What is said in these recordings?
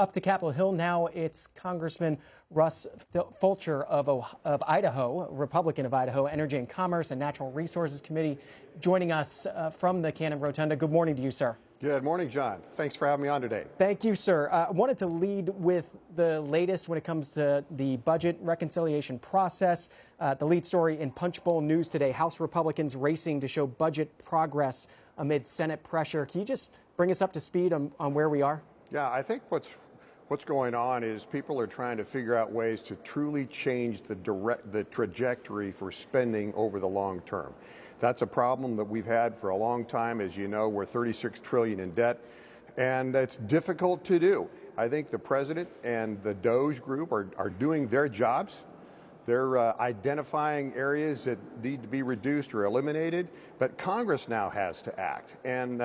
Up to Capitol Hill now, it's Congressman Russ Fulcher of Idaho, Republican of Idaho, Energy and Commerce and Natural Resources Committee, joining us from the Cannon Rotunda. Good morning to you, sir. Good morning, John. Thanks for having me on today. Thank you, sir. I wanted to lead with the latest when it comes to the budget reconciliation process. The lead story in Punchbowl News today, House Republicans racing to show budget progress amid Senate pressure. Can you just bring us up to speed on where we are? Yeah, I think what's going on is people are trying to figure out ways to truly change the trajectory for spending over the long term. That's a problem that we've had for a long time. As you know, we're $36 trillion in debt, and it's difficult to do. I think the president and the DOGE group are doing their jobs. They're identifying areas that need to be reduced or eliminated, but Congress now has to act. And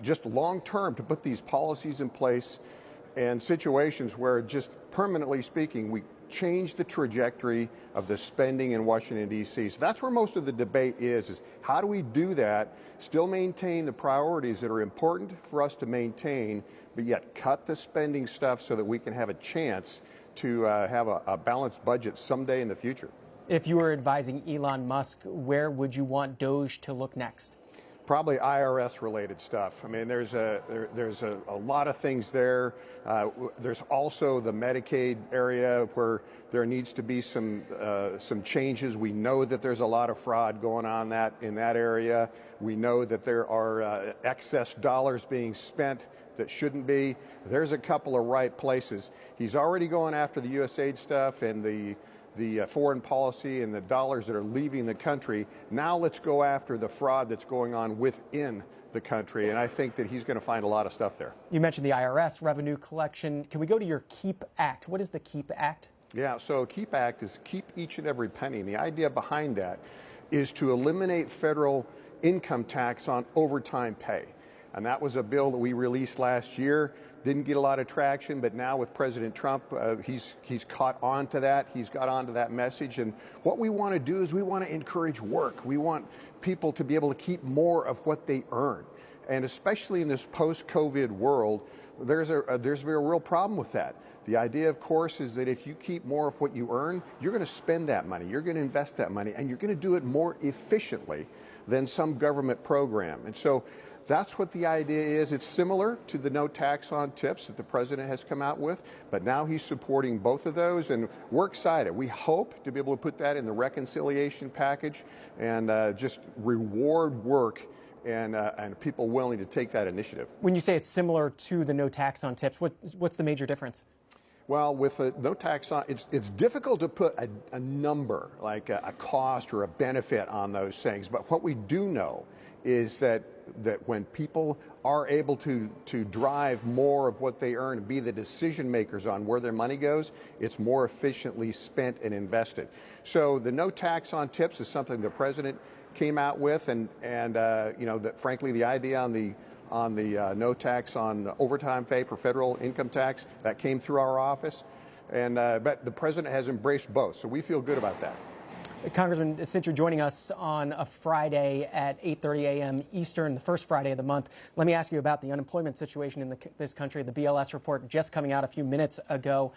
just long term to put these policies in place and situations where, just permanently speaking, we change the trajectory of the spending in Washington, D.C. So that's where most of the debate is how do we do that, still maintain the priorities that are important for us to maintain, but yet cut the spending stuff so that we can have a chance to have a balanced budget someday in the future. If you were advising Elon Musk, where would you want DOGE to look next? Probably IRS-related stuff. I mean, there's a lot of things there. There's also the Medicaid area where there needs to be some changes. We know that there's a lot of fraud going on in that area. We know that there are excess dollars being spent that shouldn't be. There's a couple of right places. He's already going after the USAID stuff and the foreign policy and the dollars that are leaving the country. Now let's go after the fraud that's going on within the country, and I think that he's going to find a lot of stuff there. You mentioned the IRS revenue collection. Can we go to your KEEP Act? What is the KEEP Act? Yeah, so KEEP Act is keep each and every penny. And the idea behind that is to eliminate federal income tax on overtime pay. And that was a bill that we released last year. Didn't get a lot of traction, but now with President Trump, he's caught on to that. He's got onto that message. And what we want to do is we want to encourage work. We want people to be able to keep more of what they earn. And especially in this post-COVID world, there's a real problem with that. The idea, of course, is that if you keep more of what you earn, you're going to spend that money, you're going to invest that money, and you're going to do it more efficiently than some government program. And so that's what the idea is. It's similar to the no tax on tips that the president has come out with, but now he's supporting both of those, and we're excited. We hope to be able to put that in the reconciliation package and just reward work and people willing to take that initiative. When you say it's similar to the no tax on tips, what's the major difference? Well, with a no tax on, it's difficult to put a number, like a cost or a benefit on those things. But what we do know is that when people are able to drive more of what they earn and be the decision makers on where their money goes, it's more efficiently spent and invested. So the no tax on tips is something the president came out with, and you know, that frankly the idea on the no tax on overtime pay for federal income tax, that came through our office, and but the president has embraced both, so we feel good about that. Congressman, since you're joining us on a Friday at 8:30 a.m. Eastern, the first Friday of the month, let me ask you about the unemployment situation in this country. The BLS report just coming out a few minutes ago.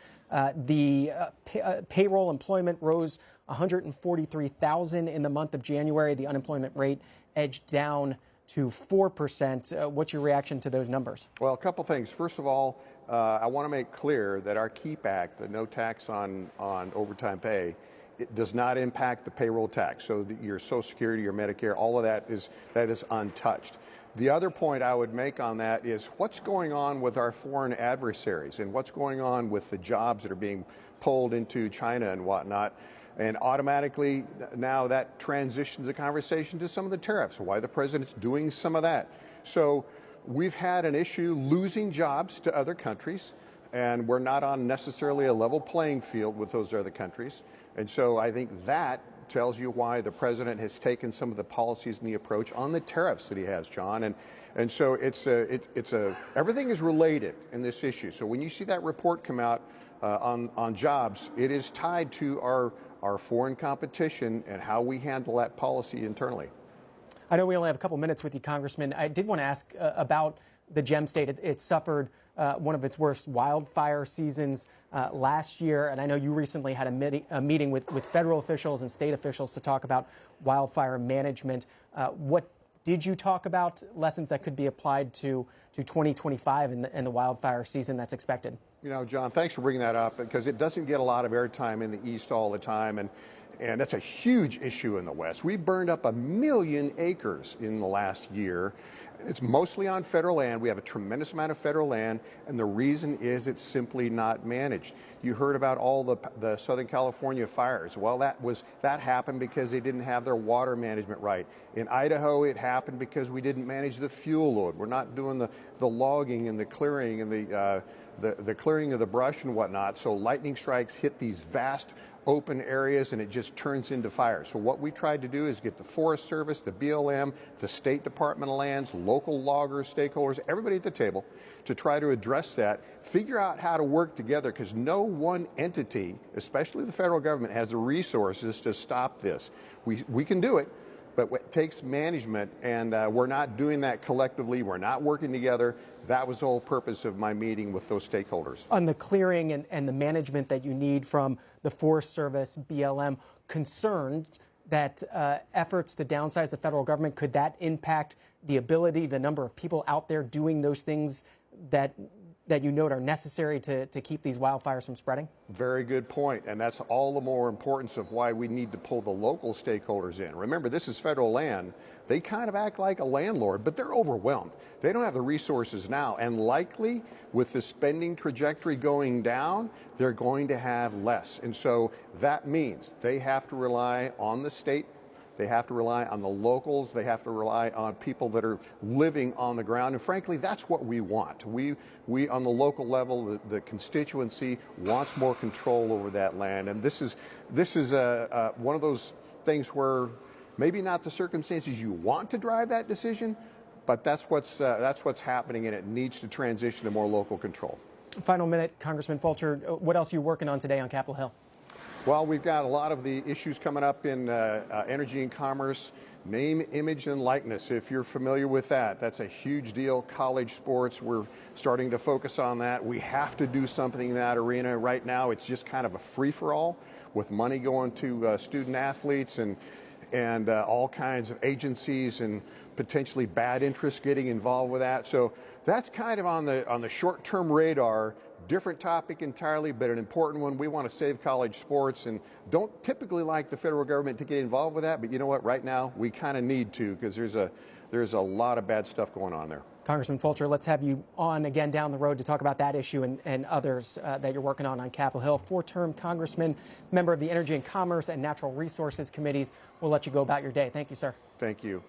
Payroll employment rose 143,000 in the month of January. The unemployment rate edged down to 4%. What's your reaction to those numbers? Well, a couple things. First of all, I want to make clear that our KEEP Act, the no tax on overtime pay, it does not impact the payroll tax. So your Social Security, your Medicare, all of that is untouched. The other point I would make on that is what's going on with our foreign adversaries and what's going on with the jobs that are being pulled into China and whatnot. And automatically now that transitions the conversation to some of the tariffs, why the president's doing some of that. So we've had an issue losing jobs to other countries, and we're not on necessarily a level playing field with those other countries. And so I think that tells you why the president has taken some of the policies and the approach on the tariffs that he has, John. And so everything is related in this issue. So when you see that report come out on jobs, it is tied to our foreign competition and how we handle that policy internally. I know we only have a couple minutes with you, Congressman. I did want to ask about the gem state. It suffered one of its worst wildfire seasons last year. And I know you recently had a meeting with federal officials and state officials to talk about wildfire management. What did you talk about, lessons that could be applied to 2025 and the wildfire season that's expected? You know, John, thanks for bringing that up, because it doesn't get a lot of airtime in the East all the time, and that's a huge issue in the West. We burned up 1 million acres in the last year. It's mostly on federal land. We have a tremendous amount of federal land, and the reason is it's simply not managed. You heard about all the Southern California fires. Well, that happened because they didn't have their water management right. In Idaho, it happened because we didn't manage the fuel load. We're not doing the logging and the clearing and the clearing of the brush and whatnot. So lightning strikes hit these vast open areas, and it just turns into fire. So what we tried to do is get the Forest Service, the BLM, the State Department of Lands, local loggers, stakeholders, everybody at the table to try to address that, figure out how to work together, because no one entity, especially the federal government, has the resources to stop this. We can do it, but it takes management, and we're not doing that collectively. We're not working together. That was the whole purpose of my meeting with those stakeholders. On the clearing and the management that you need from the Forest Service, BLM, concerned that efforts to downsize the federal government, could that impact the ability, the number of people out there doing those things that you note are necessary to keep these wildfires from spreading? Very good point, and that's all the more importance of why we need to pull the local stakeholders in. Remember, this is federal land. They kind of act like a landlord, but they're overwhelmed. They don't have the resources now, and likely with the spending trajectory going down, they're going to have less. And so that means they have to rely on the state. They have to rely on the locals. They have to rely on people that are living on the ground. And frankly, that's what we want. We on the local level, the constituency wants more control over that land. And this is one of those things where maybe not the circumstances you want to drive that decision, but that's what's happening, and it needs to transition to more local control. Final minute, Congressman Fulcher, what else are you working on today on Capitol Hill? Well, we've got a lot of the issues coming up in energy and commerce, name, image, and likeness. If you're familiar with that, that's a huge deal. College sports, we're starting to focus on that. We have to do something in that arena. Right now, it's just kind of a free-for-all with money going to student athletes and all kinds of agencies and potentially bad interests getting involved with that. So that's kind of on the short-term radar. Different topic entirely, but an important one. We want to save college sports and don't typically like the federal government to get involved with that. But you know what? Right now, we kind of need to, because there's a lot of bad stuff going on there. Congressman Fulcher, let's have you on again down the road to talk about that issue and others that you're working on Capitol Hill. Four-term Congressman, member of the Energy and Commerce and Natural Resources Committees. We'll let you go about your day. Thank you, sir. Thank you.